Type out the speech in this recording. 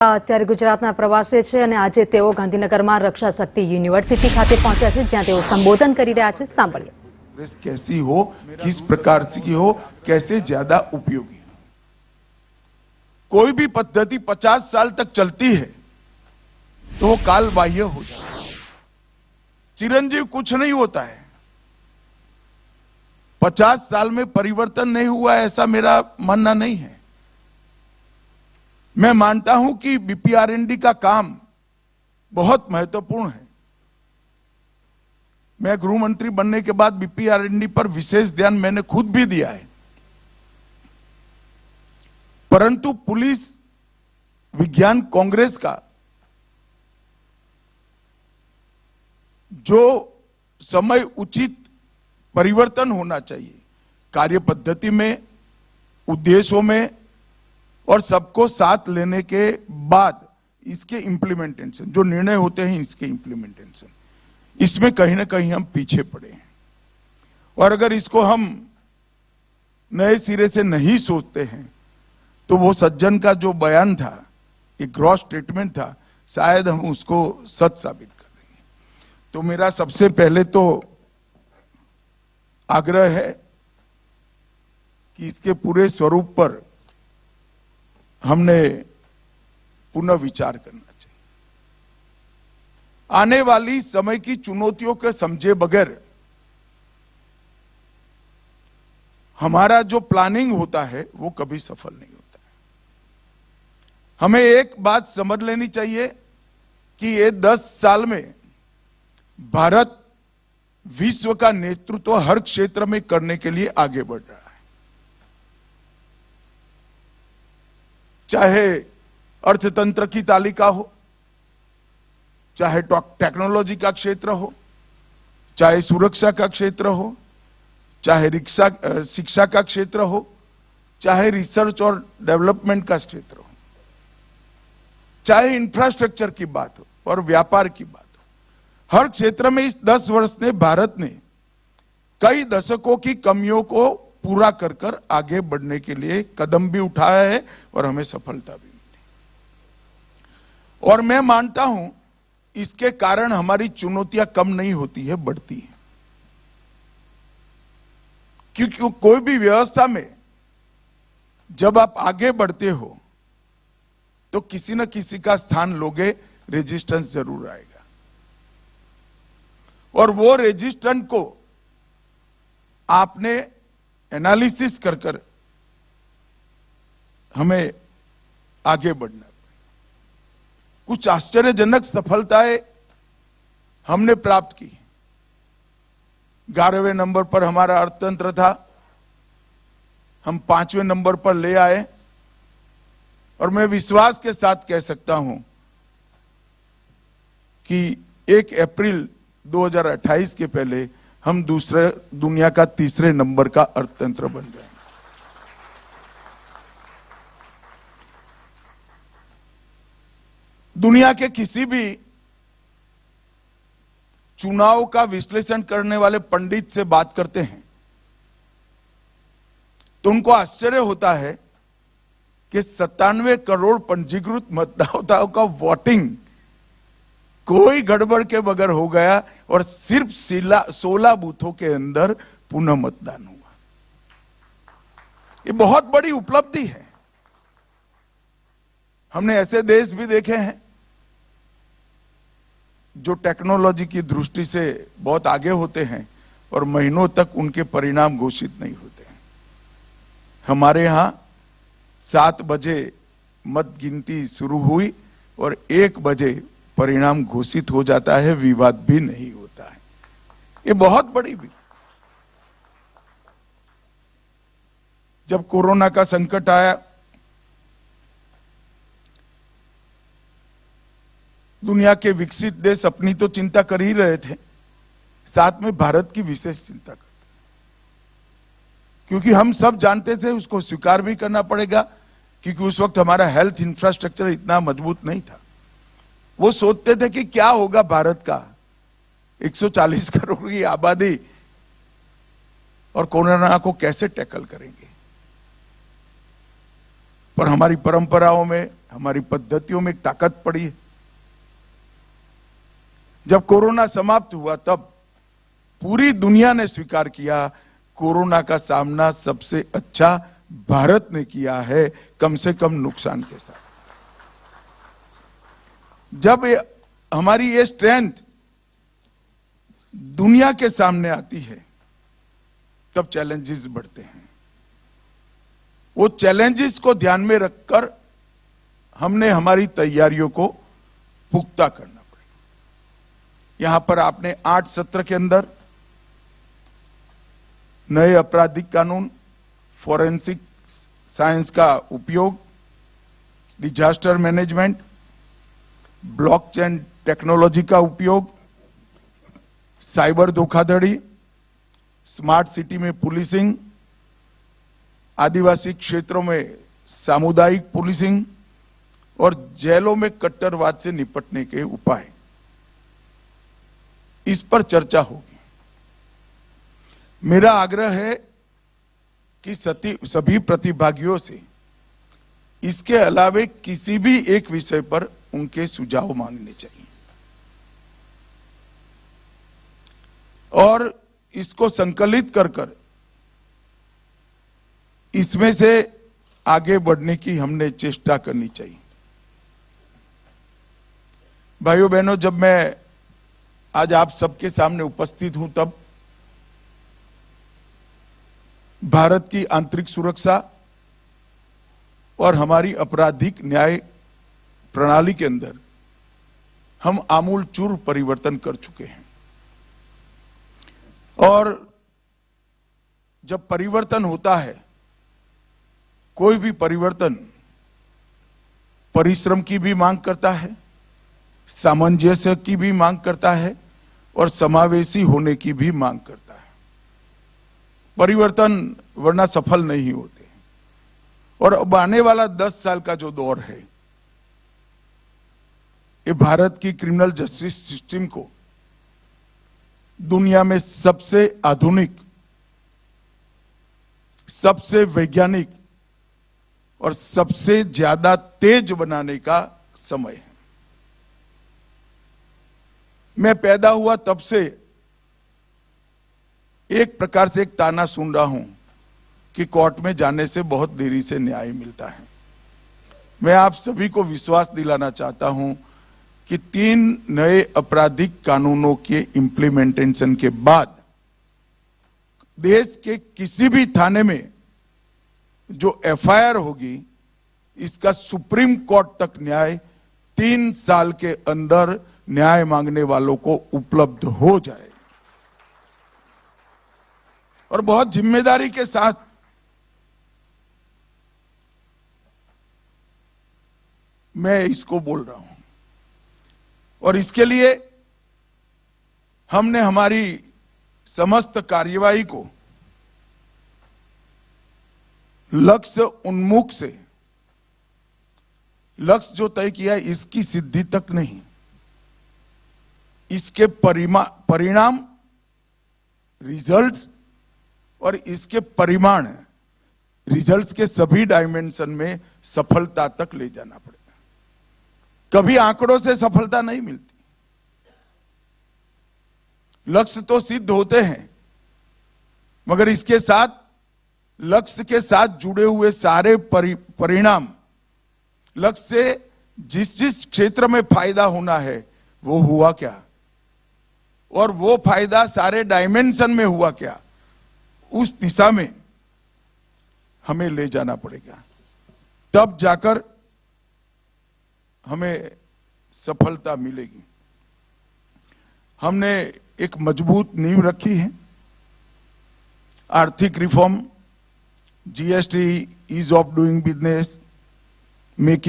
અત્યારે ગુજરાતના પ્રવાસે છે અને આજે તેઓ ગાંધીનગરમાં રક્ષા શક્તિ યુનિવર્સિટી ખાતે પહોંચ્યા છે, જ્યાં તેઓ સંબોધન કરી રહ્યા છે. સાંભળીએ. कैसी हो, किस प्रकार की हो, कैसे ज्यादा उपयोगी हो. कोई भी पद्धति 50 साल तक चलती है तो वो काल बाह्य हो जाता है. चिरंजीव कुछ नहीं होता है. 50 साल में परिवर्तन नहीं हुआ ऐसा मेरा मानना नहीं है. मैं मानता हूं कि बीपीआरएनडी का काम बहुत महत्वपूर्ण है. मैं गृह मंत्री बनने के बाद बीपीआरएनडी पर विशेष ध्यान मैंने खुद भी दिया है. परंतु पुलिस विज्ञान कांग्रेस का जो समय उचित परिवर्तन होना चाहिए कार्य पद्धति में, उद्देश्यों में और सबको साथ लेने के बाद इसके इम्प्लीमेंटेशन, जो निर्णय होते हैं इसके इम्प्लीमेंटेशन, इसमें कहीं ना कहीं हम पीछे पड़े हैं. और अगर इसको हम नए सिरे से नहीं सोचते हैं तो वो सज्जन का जो बयान था, एक ग्रॉस स्टेटमेंट था, शायद हम उसको सच साबित कर देंगे. तो मेरा सबसे पहले तो आग्रह है कि इसके पूरे स्वरूप पर हमने पुनः विचार करना चाहिए. आने वाली समय की चुनौतियों के समझे बगैर हमारा जो प्लानिंग होता है वो कभी सफल नहीं होता है. हमें एक बात समझ लेनी चाहिए कि ये 10 साल में भारत विश्व का नेतृत्व हर क्षेत्र में करने के लिए आगे बढ़ रहा है. चाहे अर्थतंत्र की तालिका हो, चाहे टेक्नोलॉजी का क्षेत्र हो, चाहे सुरक्षा का क्षेत्र हो, चाहे शिक्षा का क्षेत्र हो, चाहे रिसर्च और डेवलपमेंट का क्षेत्र हो, चाहे इंफ्रास्ट्रक्चर की बात हो और व्यापार की बात हो. हर क्षेत्र में इस 10 वर्ष ने भारत ने कई दशकों की कमियों को पूरा कर कर आगे बढ़ने के लिए कदम भी उठाया है और हमें सफलता भी मिली. और मैं मानता हूं इसके कारण हमारी चुनौतियां कम नहीं होती है, बढ़ती है. क्योंकि कोई भी व्यवस्था में जब आप आगे बढ़ते हो तो किसी न किसी का स्थान लोगे, रेजिस्टेंस जरूर आएगा. और वो रेजिस्टेंस को आपने एनालिसिस कर कर हमें आगे बढ़ना. कुछ आश्चर्यजनक सफलताएं हमने प्राप्त की. 11वें नंबर पर हमारा अर्थतंत्र था, हम 5वें नंबर पर ले आए. और मैं विश्वास के साथ कह सकता हूं कि 1 अप्रैल 2028 के पहले हम दुनिया का 3रे नंबर का अर्थतंत्र बन जाएंगे. दुनिया के किसी भी चुनाव का विश्लेषण करने वाले पंडित से बात करते हैं तो उनको आश्चर्य होता है कि 97 करोड़ पंजीकृत मतदाताओं का वोटिंग कोई गड़बड़ के बगैर हो गया और सिर्फ 16 बूथों के अंदर पुनः मतदान हुआ. ये बहुत बड़ी उपलब्धि है. हमने ऐसे देश भी देखे हैं जो टेक्नोलॉजी की दृष्टि से बहुत आगे होते हैं और महीनों तक उनके परिणाम घोषित नहीं होते हैं. हमारे यहां 7 बजे मत गिनती शुरू हुई और 1 बजे परिणाम घोषित हो जाता है, विवाद भी नहीं होता है. ये बहुत बड़ी भी. जब कोरोना का संकट आया, दुनिया के विकसित देश अपनी तो चिंता कर ही रहे थे, साथ में भारत की विशेष चिंता करते. क्योंकि हम सब जानते थे, उसको स्वीकार भी करना पड़ेगा, क्योंकि उस वक्त हमारा हेल्थ इंफ्रास्ट्रक्चर इतना मजबूत नहीं था. वो सोचते थे कि क्या होगा भारत का 140 करोड़ की आबादी और कोरोना को कैसे टैकल करेंगे. पर हमारी परंपराओं में हमारी पद्धतियों में एक ताकत पड़ी है। जब कोरोना समाप्त हुआ तब पूरी दुनिया ने स्वीकार किया कोरोना का सामना सबसे अच्छा भारत ने किया है, कम से कम नुकसान के साथ। जब हमारी ये स्ट्रेंथ दुनिया के सामने आती है तब चैलेंजेस बढ़ते हैं। वो चैलेंजेस को ध्यान में रखकर हमने हमारी तैयारियों को पुख्ता करना पड़ेगा। यहां पर आपने 8 सत्र के अंदर नए आपराधिक कानून, फॉरेंसिक साइंस का उपयोग, डिजास्टर मैनेजमेंट, ब्लॉकचेन टेक्नोलॉजी का उपयोग, साइबर धोखाधड़ी, स्मार्ट सिटी में पुलिसिंग, आदिवासी क्षेत्रों में सामुदायिक पुलिसिंग और जेलों में कट्टरवाद से निपटने के उपाय, इस पर चर्चा होगी। मेरा आग्रह है कि सभी प्रतिभागियों से इसके अलावे किसी भी एक विषय पर उनके सुझाव मांगने चाहिए और इसको संकलित कर इसमें से आगे बढ़ने की हमने चेष्टा करनी चाहिए। भाइयों बहनों, जब मैं आज आप सबके सामने उपस्थित हूं तब भारत की आंतरिक सुरक्षा और हमारी आपराधिक न्याय प्रणाली के अंदर हम आमूलचूल परिवर्तन कर चुके हैं। और जब परिवर्तन होता है, कोई भी परिवर्तन परिश्रम की भी मांग करता है, सामंजस्य की भी मांग करता है और समावेशी होने की भी मांग करता है। परिवर्तन वरना सफल नहीं होते। और अब आने वाला 10 साल का जो दौर है, ये भारत की क्रिमिनल जस्टिस सिस्टम को दुनिया में सबसे आधुनिक, सबसे वैज्ञानिक और सबसे ज्यादा तेज बनाने का समय है। मैं पैदा हुआ तब से एक प्रकार से एक ताना सुन रहा हूं कि कोर्ट में जाने से बहुत देरी से न्याय मिलता है। मैं आप सभी को विश्वास दिलाना चाहता हूं कि 3 नए आपराधिक कानूनों के इंप्लीमेंटेशन के बाद देश के किसी भी थाने में जो एफआईआर होगी, इसका सुप्रीम कोर्ट तक न्याय 3 साल के अंदर न्याय मांगने वालों को उपलब्ध हो जाए। और बहुत जिम्मेदारी के साथ मैं इसको बोल रहा हूं और इसके लिए हमने हमारी समस्त कार्यवाही को लक्ष्य उन्मुख से, लक्ष्य जो तय किया है इसकी सिद्धि तक नहीं, इसके परिणाम, रिजल्ट्स और इसके परिमाण, रिजल्ट्स के सभी डायमेंशन में सफलता तक ले जाना पड़ेगा। कभी आंकड़ों से सफलता नहीं मिलती। लक्ष्य तो सिद्ध होते हैं, मगर इसके साथ, लक्ष्य के साथ जुड़े हुए सारे परिणाम, लक्ष्य से जिस क्षेत्र में फायदा होना है वो हुआ क्या, और वो फायदा सारे डायमेंशन में हुआ क्या, उस दिशा में हमें ले जाना पड़ेगा। तब जाकर हमें सफलता मिलेगी। हमने एक मजबूत नींव रखी है। आर्थिक reform, GST, ease of doing business, make in